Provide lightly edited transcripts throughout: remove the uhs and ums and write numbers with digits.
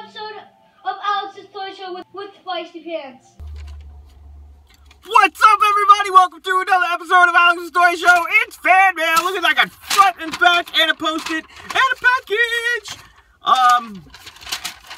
episode of Alex's Toy Show with Feisty Pants. What's up, everybody? Welcome to another episode of Alex's Toy Show. It's fan mail. Look at that. I got front and back and a post-it and a package.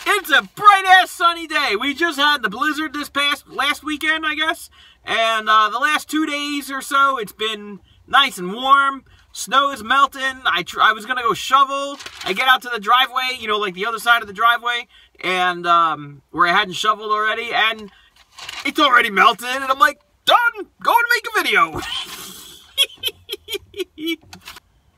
It's a bright-ass sunny day. We just had the blizzard last weekend, I guess. And the last 2 days or so, it's been nice and warm. Snow is melting. I was going to go shovel. I get out to the driveway, you know, like the other side of the driveway, and where I hadn't shoveled already, and it's already melted, and I'm like, done! Going to make a video!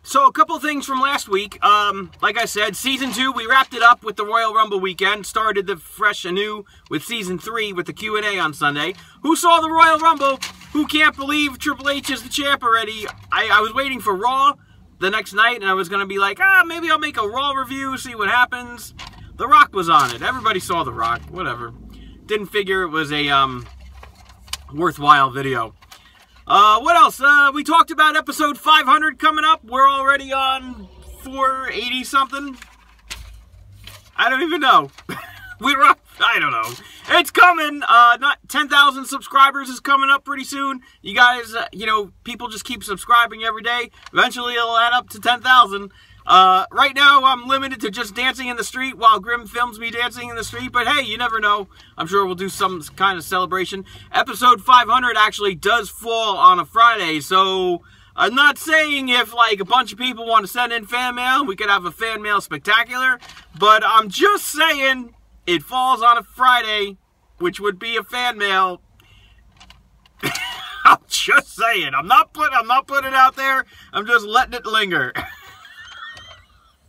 So, a couple things from last week. Like I said, Season 2, we wrapped it up with the Royal Rumble weekend. Started the fresh anew with Season 3 with the Q&A on Sunday. Who saw the Royal Rumble? Who can't believe Triple H is the champ already? I was waiting for Raw the next night, and I was going to be like, maybe I'll make a Raw review, see what happens. The Rock was on it. Everybody saw The Rock. Whatever. Didn't figure it was a worthwhile video. What else? We talked about episode 500 coming up. We're already on 480 something. I don't even know. We're up. I don't know. It's coming. Not 10,000 subscribers is coming up pretty soon. You guys, you know, people just keep subscribing every day. Eventually it'll add up to 10,000. Right now I'm limited to just dancing in the street while Grim films me dancing in the street, but hey, you never know. I'm sure we'll do some kind of celebration. Episode 500 actually does fall on a Friday, so I'm not saying if like a bunch of people want to send in fan mail, we could have a fan mail spectacular, but I'm just saying it falls on a Friday, which would be a fan mail. I'm just saying. I'm not putting it out there. I'm just letting it linger.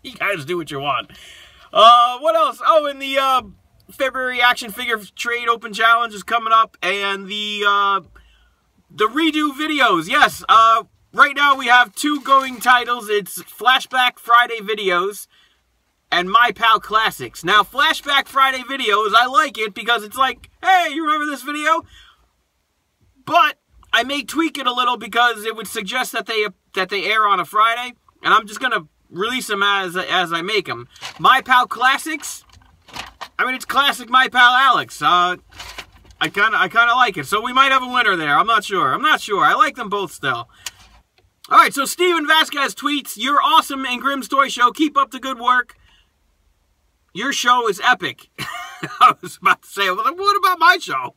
You guys do what you want. What else? Oh, and the February action figure trade open challenge is coming up, and the redo videos. Yes, right now we have two going titles. It's Flashback Friday videos and My Pal Classics. Now, Flashback Friday videos, I like it because it's like, hey, you remember this video? But I may tweak it a little because it would suggest that they air on a Friday, and I'm just gonna release them as I make them. My Pal Classics, I mean, it's classic My Pal Alex. I kind of like it. So we might have a winner there. I'm not sure. I like them both still. All right, so Steven Vasquez tweets, "You're awesome in Grimm's Toy Show. Keep up the good work. Your show is epic." I was about to say, well, what about my show?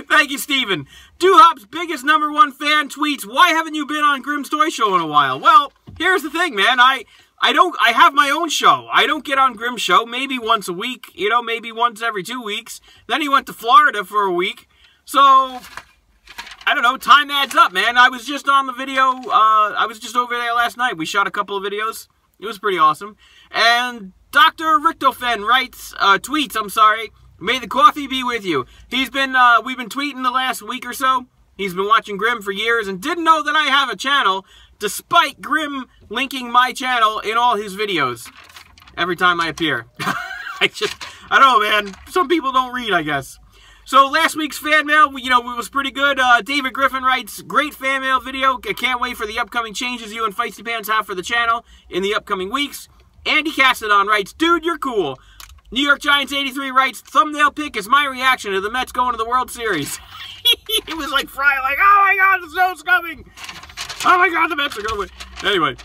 Thank you, Steven. Doo-Hop's biggest #1 fan tweets, "Why haven't you been on Grimm's Toy Show in a while?" Well, here's the thing, man. I have my own show. I don't get on Grimm's show maybe once a week, you know, maybe once every 2 weeks. Then he went to Florida for a week. So, I don't know, time adds up, man. I was just on the video, I was just over there last night. We shot a couple of videos. It was pretty awesome. And Dr. Richtofen writes, tweets, I'm sorry, "May the coffee be with you." He's been, we've been tweeting the last week or so. He's been watching Grimm for years and didn't know that I have a channel, despite Grimm linking my channel in all his videos every time I appear. I don't know, man. Some people don't read, I guess. So last week's fan mail, you know, it was pretty good. David Griffin writes, "Great fan mail video. I can't wait for the upcoming changes you and Feisty Pants have for the channel in the upcoming weeks." Andy Castadon writes, "Dude, you're cool." New York Giants 83 writes, "Thumbnail pick is my reaction to the Mets going to the World Series." He was like frying, like, "Oh my God, the snow's coming. Oh my God, the Mets are going to win." Anyway,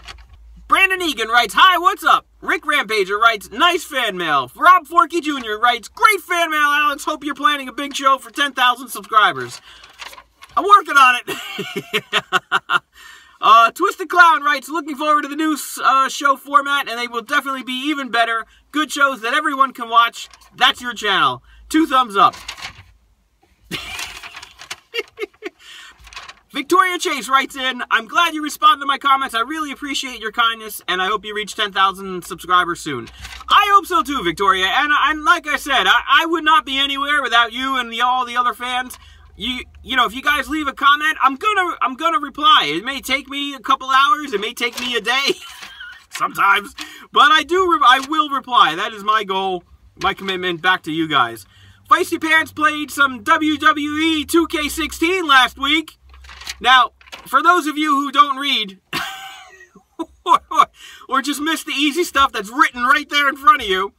Brandon Egan writes, "Hi, what's up?" Rick Rampager writes, "Nice fan mail." Rob Forkey Jr. writes, "Great fan mail, Alex. Hope you're planning a big show for 10,000 subscribers." I'm working on it. Twisted Clown writes, "Looking forward to the new show format, and they will definitely be even better. Good shows that everyone can watch. That's your channel. 2 thumbs up." Victoria Chase writes in, "I'm glad you responded to my comments. I really appreciate your kindness, and I hope you reach 10,000 subscribers soon." I hope so too, Victoria. And like I said, I would not be anywhere without you and all the other fans. You know, if you guys leave a comment, I'm gonna reply. It may take me a couple hours. It may take me a day, sometimes, but I will reply. That is my goal, my commitment back to you guys. Feisty Pants played some WWE 2K16 last week. Now, for those of you who don't read, or just miss the easy stuff that's written right there in front of you,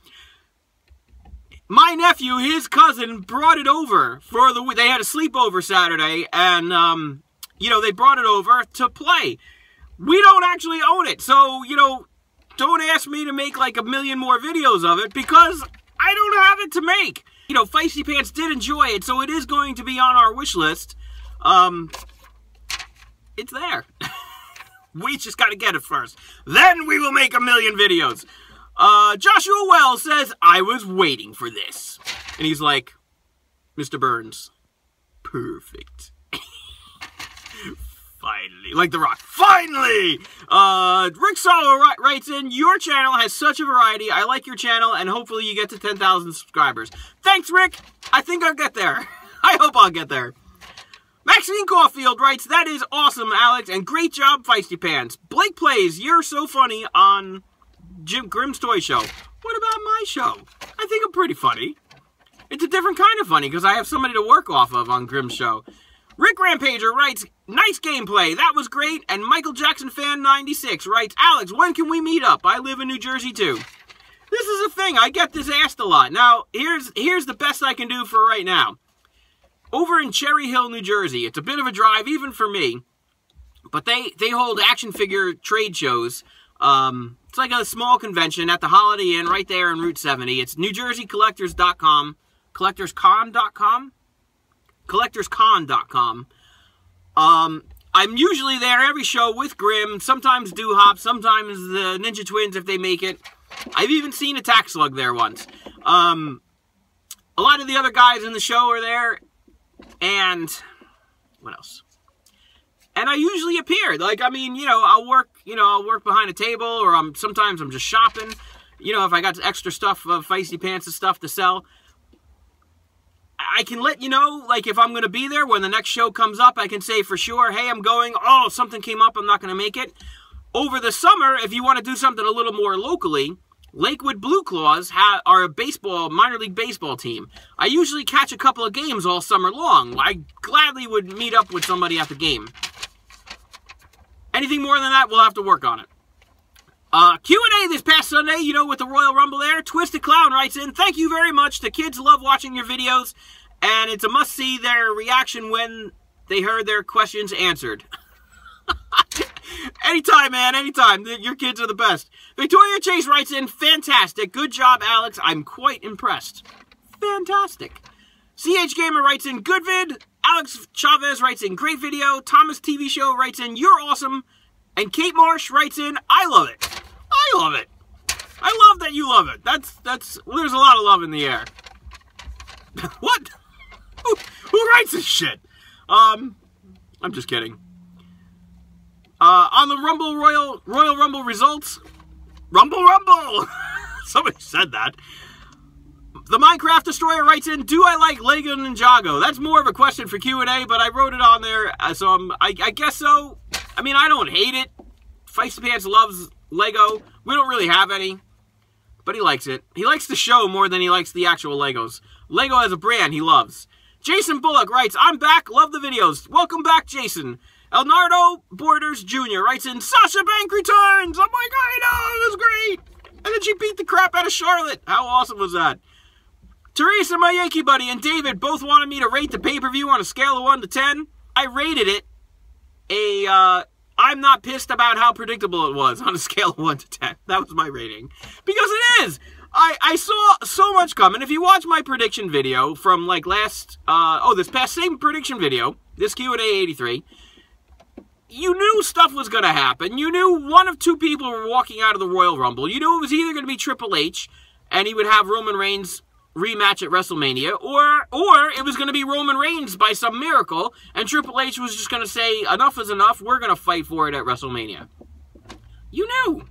my nephew, his cousin, brought it over for the... They had a sleepover Saturday, and, you know, they brought it over to play. We don't actually own it, so, you know, don't ask me to make, like, 1 million more videos of it, because I don't have it to make. You know, Feisty Pants did enjoy it, so it is going to be on our wish list. It's there. We just got to get it first. Then we will make 1 million videos. Joshua Wells says, I was waiting for this. And he's like, Mr. Burns, perfect. Finally. Like The Rock. Finally! Rick Solo writes in, your channel has such a variety. I like your channel, and hopefully you get to 10,000 subscribers. Thanks, Rick. I think I'll get there. I hope I'll get there. Maxine Caulfield writes, that is awesome, Alex, and great job, Feisty Pants. Blake plays, you're so funny on Jim Grimm's Toy Show. What about my show? I think I'm pretty funny. It's a different kind of funny, because I have somebody to work off of on Grimm's show. Rick Rampager writes, nice gameplay, that was great, and Michael Jackson Fan 96 writes, Alex, when can we meet up? I live in New Jersey, too. This is a thing, I get this asked a lot. Now, here's the best I can do for right now. Over in Cherry Hill, New Jersey, it's a bit of a drive, even for me, but they hold action figure trade shows. It's like a small convention at the Holiday Inn right there on Route 70. It's NewJerseyCollectors.com, CollectorsCon.com? CollectorsCon.com. I'm usually there every show with Grimm, sometimes Doo-Hop, sometimes the Ninja Twins if they make it. I've even seen Attack Slug there once. A lot of the other guys in the show are there. And what else? And I usually appear. Like, I mean, I'll work behind a table, or sometimes I'm just shopping. You know, if I got extra stuff of Feisty Pants and stuff to sell. I can let you know, like, if I'm going to be there when the next show comes up, I can say for sure, hey, I'm going. Oh, something came up, I'm not going to make it. Over the summer, if you want to do something a little more locally, Lakewood Blue Claws are a minor league baseball team. I usually catch a couple of games all summer long. I gladly would meet up with somebody at the game. Anything more than that, we'll have to work on it. Q&A this past Sunday, with the Royal Rumble there. Twisted Clown writes in, thank you very much. The kids love watching your videos, and it's a must-see their reaction when they heard their questions answered. Anytime, man, anytime. Your kids are the best. Victoria Chase writes in, fantastic. Good job, Alex. I'm quite impressed. Fantastic. CH Gamer writes in, good vid. Alex Chavez writes in, great video. Thomas TV Show writes in, you're awesome. And Kate Marsh writes in, I love it. I love it. I love that you love it. There's a lot of love in the air. What? Who writes this shit? I'm just kidding. On the Royal Rumble results, Rumble! Somebody said that. The Minecraft Destroyer writes in, do I like Lego Ninjago? That's more of a question for Q&A, but I wrote it on there, so I guess so. I mean, I don't hate it. Feisty Pants loves Lego. We don't really have any, but he likes it. He likes the show more than he likes the actual Legos. Lego as a brand he loves. Jason Bullock writes, I'm back, love the videos. Welcome back, Jason. Elnardo Borders Jr. writes in, Sasha Bank returns! I'm like, I know, it was great! And then she beat the crap out of Charlotte. How awesome was that? Teresa, my Yankee buddy, and David both wanted me to rate the pay-per-view on a scale of 1 to 10. I rated it I'm not pissed about how predictable it was on a scale of 1 to 10. That was my rating. Because it is! I saw so much coming. If you watch my prediction video from, like, this past same prediction video, this Q&A 83, you knew stuff was going to happen. You knew one of two people were walking out of the Royal Rumble. You knew it was either going to be Triple H, and he would have Roman Reigns rematch at WrestleMania, or it was going to be Roman Reigns by some miracle, and Triple H was just going to say, enough is enough, we're going to fight for it at WrestleMania. You knew.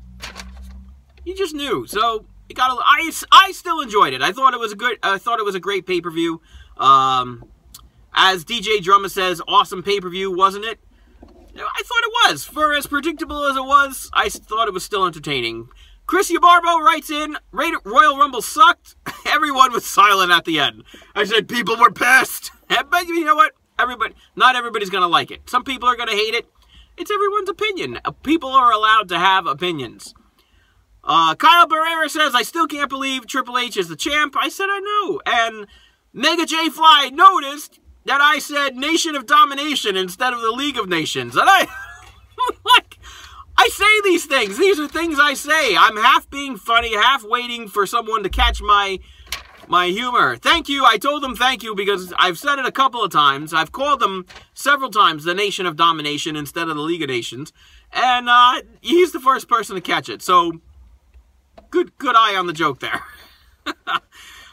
You just knew. So, I still enjoyed it. I thought it was a great pay-per-view. As DJ Drummer says, awesome pay-per-view, wasn't it? I thought it was. For as predictable as it was, I thought it was still entertaining. Chris Yabarbo writes in, Royal Rumble sucked. Everyone was silent at the end. I said people were pissed. But you know what? Not everybody's going to like it. Some people are going to hate it. It's everyone's opinion. People are allowed to have opinions. Kyle Barrera says, I still can't believe Triple H is the champ. I said I know. And Mega J Fly noticed that I said Nation of Domination instead of the League of Nations. And I, like, I say these things. These are things I say. I'm half being funny, half waiting for someone to catch my humor. Thank you. I told them thank you because I've said it a couple of times. I've called them several times the Nation of Domination instead of the League of Nations. And he's the first person to catch it. So, good eye on the joke there.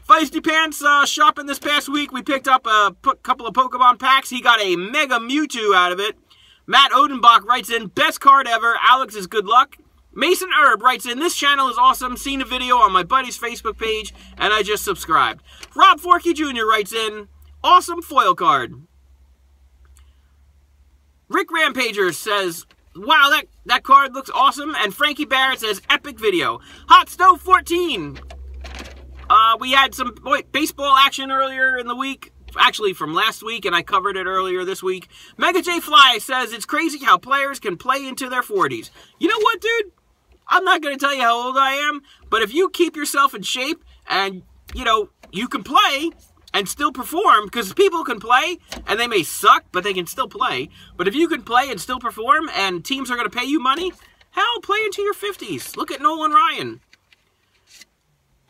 Feisty Pants shopping this past week. We picked up a couple of Pokemon packs. He got a Mega Mewtwo out of it. Matt Odenbach writes in, best card ever. Alex is good luck. Mason Herb writes in, this channel is awesome. Seen a video on my buddy's Facebook page, and I just subscribed. Rob Forkey Jr. writes in, awesome foil card. Rick Rampager says, wow, that card looks awesome. And Frankie Barrett says, epic video. Hot Stove 14. We had some baseball action earlier in the week. Actually, from last week, and I covered it earlier this week. Mega J Fly says, it's crazy how players can play into their 40s. You know what, dude? I'm not going to tell you how old I am, but if you keep yourself in shape and, you know, you can play and still perform, because people can play and they may suck, but they can still play. But if you can play and still perform and teams are going to pay you money, hell, play into your 50s. Look at Nolan Ryan.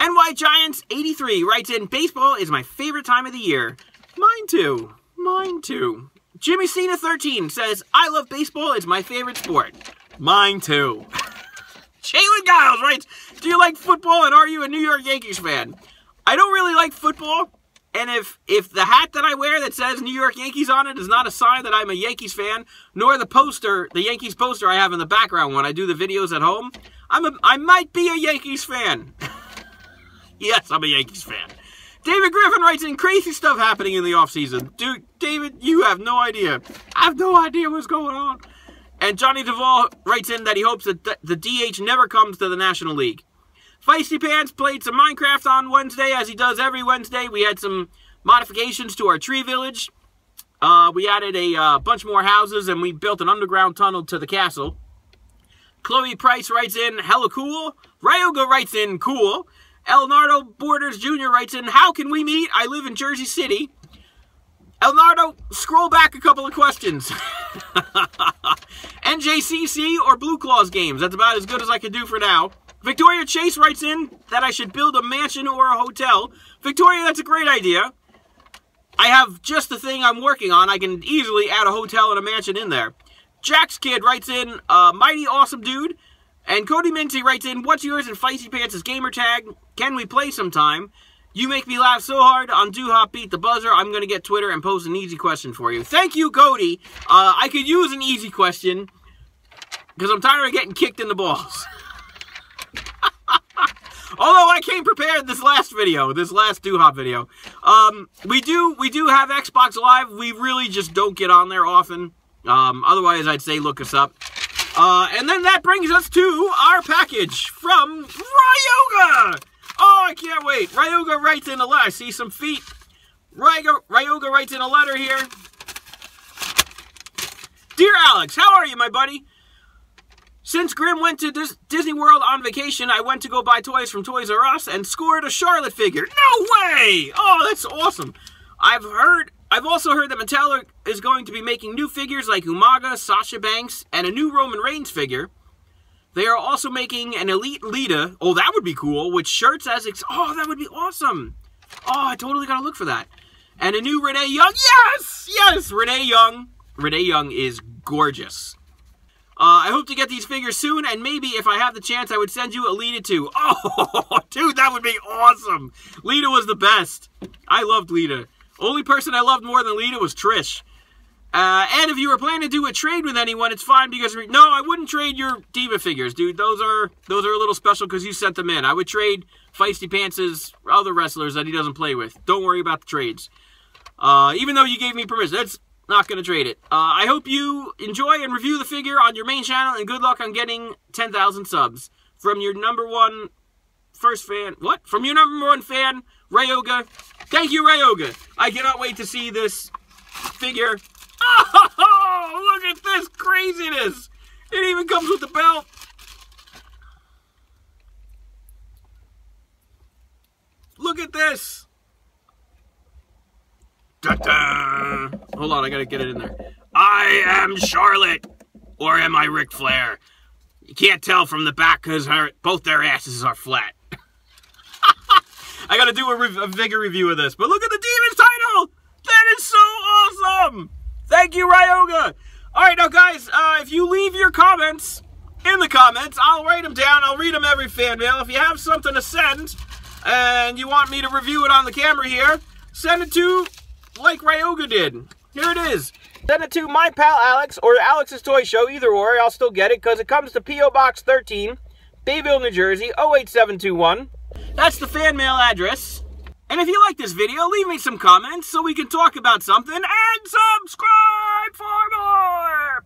NY Giants 83 writes in, baseball is my favorite time of the year. Mine too. Mine too. Jimmy Cena 13 says, I love baseball. It's my favorite sport. Mine too. Jalen Giles writes, do you like football and are you a New York Yankees fan? I don't really like football, and if the hat that I wear that says New York Yankees on it is not a sign that I'm a Yankees fan, nor the poster, the Yankees poster I have in the background when I do the videos at home, I might be a Yankees fan. Yes, I'm a Yankees fan. David Griffin writes in, crazy stuff happening in the offseason. Dude, David, you have no idea. I have no idea what's going on. And Johnny Duvall writes in that he hopes that the DH never comes to the National League. Feisty Pants played some Minecraft on Wednesday, as he does every Wednesday. We had some modifications to our tree village. We added a bunch more houses, and we built an underground tunnel to the castle. Chloe Price writes in, hella cool. Ryoga writes in, cool. El Nardo Borders Jr. writes in, how can we meet? I live in Jersey City. El Nardo, scroll back a couple of questions. NJCC or Blue Claws games. That's about as good as I can do for now. Victoria Chase writes in that I should build a mansion or a hotel. Victoria, that's a great idea. I have just the thing I'm working on. I can easily add a hotel and a mansion in there. Jack's Kid writes in, mighty awesome dude. And Cody Minty writes in, what's yours and Feisty Pants' gamer tag? Can we play sometime? You make me laugh so hard on Do Hop Beat the Buzzer. I'm going to get Twitter and post an easy question for you. Thank you, Cody. I could use an easy question because I'm tired of getting kicked in the balls. Although I came prepared this last Do Hop video. We do have Xbox Live. We really just don't get on there often. Otherwise, I'd say look us up. And then that brings us to our package from Ryoga. Oh, I can't wait. Ryoga writes in a letter. I see some feet. Ryoga writes in a letter here. Dear Alex, how are you, my buddy? Since Grim went to Disney World on vacation, I went to go buy toys from Toys R Us and scored a Charlotte figure. No way! Oh, that's awesome. I've also heard that Mattel is going to be making new figures like Umaga, Sasha Banks, and a new Roman Reigns figure. They are also making an Elite Lita. Oh, that would be cool. With shirts as... Oh, that would be awesome. Oh, I totally got to look for that. And a new Renee Young. Yes! Yes! Renee Young. Renee Young is gorgeous. I hope to get these figures soon, and maybe if I have the chance, I would send you a Lita too. Oh, dude, that would be awesome. Lita was the best. I loved Lita. Only person I loved more than Lita was Trish. And if you were planning to do a trade with anyone, it's fine because... No, I wouldn't trade your Diva figures, dude. Those are a little special because you sent them in. I would trade Feisty Pants' other wrestlers that he doesn't play with. Don't worry about the trades. Even though you gave me permission. That's not going to trade it. I hope you enjoy and review the figure on your main channel, and good luck on getting 10,000 subs. From your number one fan, Ryoga. Thank you, Ryoga. I cannot wait to see this figure. Oh, look at this craziness. It even comes with the belt. at this. Da-da. Hold on, I gotta get it in there. I am Charlotte. Or am I Ric Flair? You can't tell from the back because both their asses are flat. I gotta do a Vigor review of this. But look at the Demon's title! That is so awesome! Thank you, Ryoga! Alright, now guys, if you leave your comments in the comments, I'll write them down. I'll read them every fan mail. If you have something to send, and you want me to review it on the camera here, send it to, like Ryoga did. Here it is. Send it to my pal Alex, or Alex's Toy Show, either or. I'll still get it, because it comes to P.O. Box 13, Bayville, New Jersey, 08721. That's the fan mail address. And if you like this video, leave me some comments so we can talk about something, and subscribe for more!